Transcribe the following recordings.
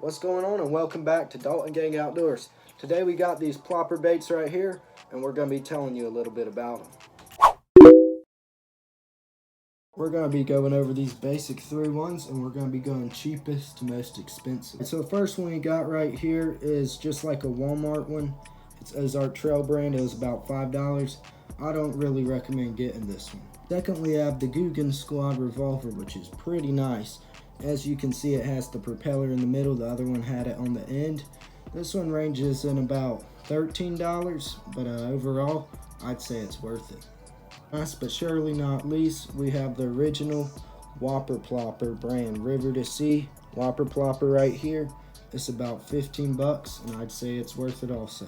What's going on, and welcome back to Dalton Gang Outdoors. Today we got these plopper baits right here, and we're going to be telling you a little bit about them. We're going to be going over these basic three ones, and we're going to be going cheapest to most expensive. So the first one we got right here is just like a Walmart one. It's Ozark Trail brand. It was about $5. I don't really recommend getting this one. Secondly, I have the Guggen Squad Revolver, which is pretty nice. As you can see, it has the propeller in the middle. The other one had it on the end. This one ranges in about $13, but overall, I'd say it's worth it. Last but surely not least, we have the original Whopper Plopper brand River to Sea Whopper Plopper right here. It's about 15 bucks, and I'd say it's worth it also.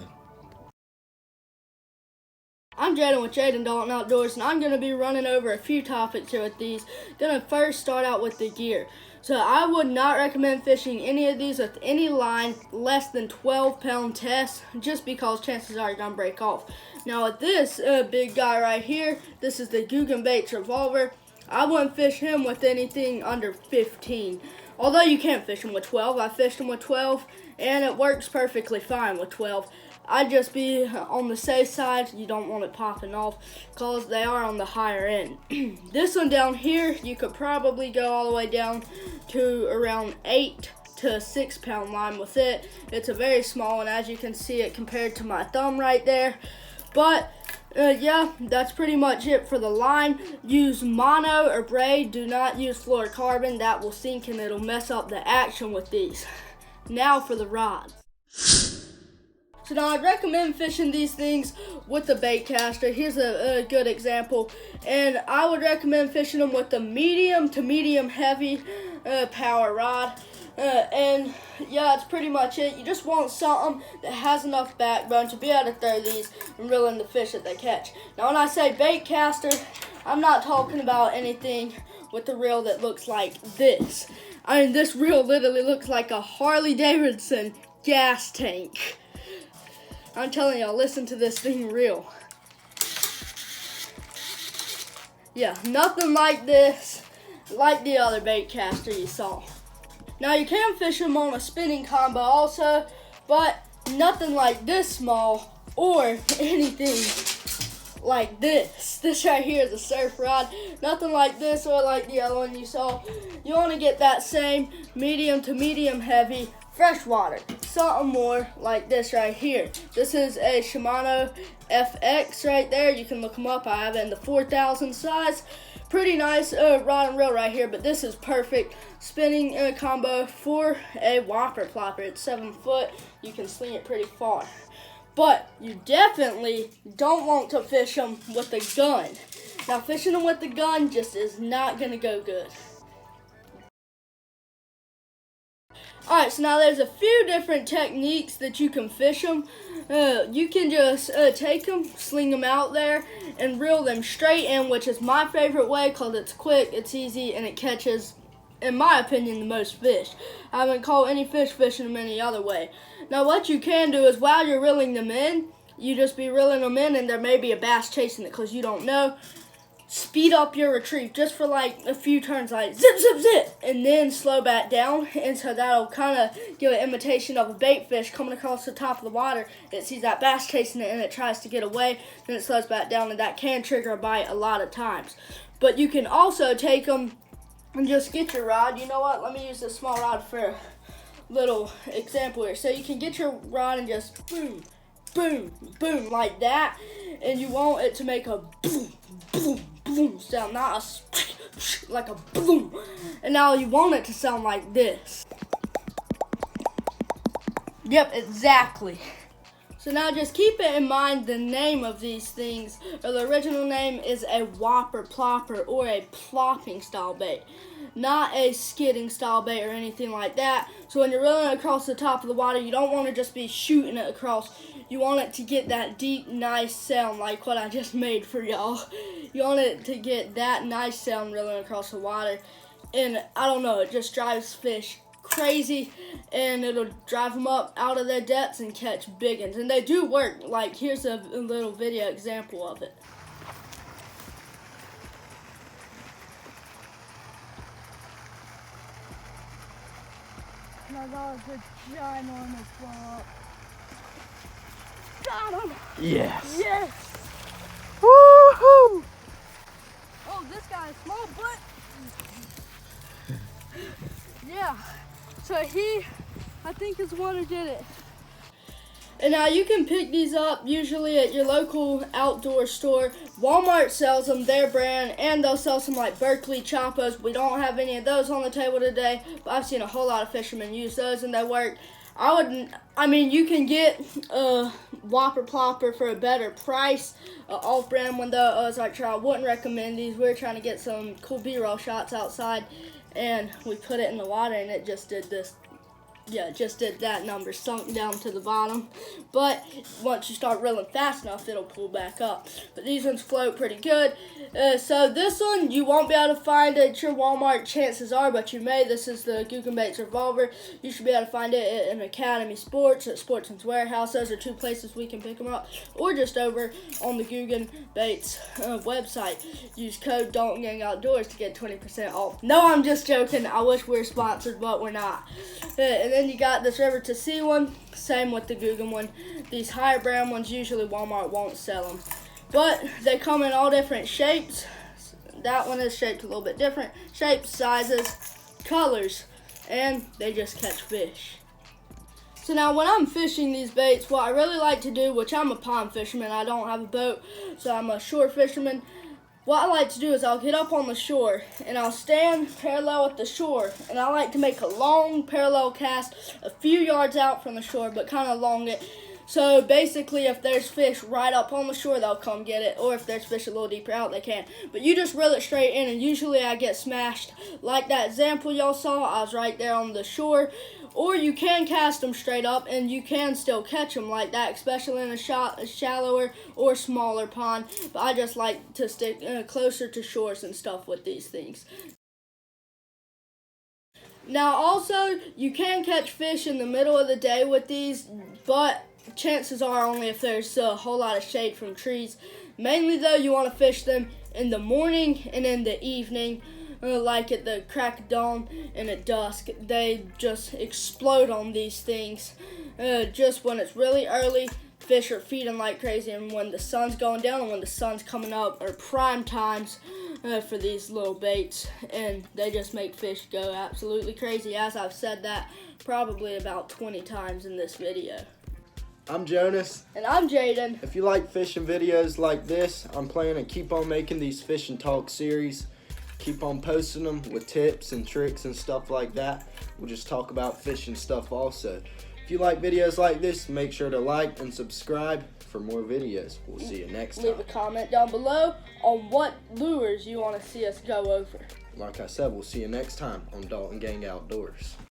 I'm Jaden with Jaden Dalton Outdoors, and I'm going to be running over a few topics here with these. Going to first start out with the gear. So I would not recommend fishing any of these with any line less than 12-pound test, just because chances are you're going to break off. Now with this big guy right here, this is the Guggen Baits Revolver. I wouldn't fish him with anything under 15. Although you can fish him with 12. I fished him with 12, and it works perfectly fine with 12. I'd just be on the safe side. You don't want it popping off because they are on the higher end. This one down here, you could probably go all the way down to around 8 to 6 pound line with it. It's a very small one, as you can see it compared to my thumb right there. But yeah, that's pretty much it for the line. Use mono or braid. Do not use fluorocarbon. That will sink and it'll mess up the action with these. Now for the rods. So now I'd recommend fishing these things with the bait caster. Here's a good example. And I would recommend fishing them with the medium to medium heavy power rod. And yeah, that's pretty much it. You just want something that has enough backbone to be able to throw these and reel in the fish that they catch. Now when I say bait caster, I'm not talking about anything with the reel that looks like this. I mean, this reel literally looks like a Harley Davidson gas tank. I'm telling y'all, listen to this thing reel. Yeah, nothing like this, like the other bait caster you saw. Now you can fish them on a spinning combo also, but nothing like this small or anything like this. This right here is a surf rod. Nothing like this or like the other one you saw. You want to get that same medium to medium heavy freshwater. Something more like this right here. This is a Shimano FX right there. You can look them up. I have it in the 4,000 size. Pretty nice rod and reel right here, but this is perfect spinning combo for a Whopper Plopper. It's 7 foot. You can sling it pretty far. But you definitely don't want to fish them with a gun. Now fishing them with the gun just is not going to go good. Alright, so now there's a few different techniques that you can fish them. You can just take them, sling them out there, and reel them straight in, which is my favorite way because it's quick, it's easy, and it catches, in my opinion, the most fish. I haven't caught any fish fishing them any other way. Now what you can do is while you're reeling them in, you just be reeling them in and there may be a bass chasing it because you don't know. Speed up your retrieve just for like a few turns, like zip, zip, zip, and then slow back down. And so that'll kind of give an imitation of a bait fish coming across the top of the water. It sees that bass chasing it and it tries to get away, then it slows back down, and that can trigger a bite a lot of times. But you can also take them and just get your rod. You know what? Let me use this small rod for a little example here. So you can get your rod and just boom, boom, boom, like that. And you want it to make a boom, boom, boom sound, not a like a boom. And now you want it to sound like this. Yep, exactly. So now just keep it in mind the name of these things, or the original name is a Whopper Plopper or a plopping style bait, not a skidding style bait or anything like that. So when you're reeling it across the top of the water, you don't want to just be shooting it across. You want it to get that deep, nice sound like what I just made for y'all. You want it to get that nice sound reeling across the water. And I don't know, it just drives fish crazy, and it'll drive them up out of their depths and catch big ones. And they do work. Like, here's a little video example of it. And I got a ginormous blow up. Got him! Yes. Yes! Woohoo! Oh, this guy's small, but yeah. So I think is the one who did it. And now you can pick these up usually at your local outdoor store. Walmart sells them, their brand, and they'll sell some like Berkeley Champos. We don't have any of those on the table today, but I've seen a whole lot of fishermen use those and they work. You can get a Whopper Plopper for a better price, off-brand one though. I wouldn't recommend these. We're trying to get some cool B-roll shots outside, and we put it in the water, and it just did this. Yeah, it just did that number, sunk down to the bottom. But once you start reeling fast enough, it'll pull back up. But these ones float pretty good. So this one you won't be able to find at your Walmart, chances are, but you may. This is the Googan Baits Revolver. You should be able to find it in Academy Sports, at Sportsman's Warehouse. Those are two places we can pick them up. Or just over on the Googan Baits website. Use code Dalton Gang Outdoors to get 20% off. No, I'm just joking. I wish we were sponsored, but we're not. And then you got this River to Sea one, same with the Googan one. These higher brand ones, usually Walmart won't sell them. But they come in all different shapes. That one is shaped a little bit different. Shapes, sizes, colors, and they just catch fish. So now when I'm fishing these baits, what I really like to do, which I'm a pond fisherman, I don't have a boat, so I'm a shore fisherman. What I like to do is I'll get up on the shore and I'll stand parallel with the shore, and I like to make a long parallel cast a few yards out from the shore, but kind of long it. So basically if there's fish right up on the shore, they'll come get it, or if there's fish a little deeper out, they can. But you just reel it straight in, and usually I get smashed. Like that example y'all saw, I was right there on the shore. Or you can cast them straight up, and you can still catch them like that, especially in a shallower or smaller pond. But I just like to stick closer to shores and stuff with these things. Now also, you can catch fish in the middle of the day with these, but chances are only if there's a whole lot of shade from trees. Mainly though, you want to fish them in the morning and in the evening. Like at the crack of dawn and at dusk. They just explode on these things. Just when it's really early, fish are feeding like crazy, and when the sun's going down and when the sun's coming up are prime times for these little baits, and they just make fish go absolutely crazy, as I've said that probably about 20 times in this video. I'm Jonas. And I'm Jaden. If you like fishing videos like this, I'm planning to keep on making these Fish and Talk series. Keep on posting them with tips and tricks and stuff like that. We'll just talk about fishing stuff also. If you like videos like this, make sure to like and subscribe for more videos. We'll see you next time. Leave a comment down below on what lures you want to see us go over. Like I said, we'll see you next time on Dalton Gang Outdoors.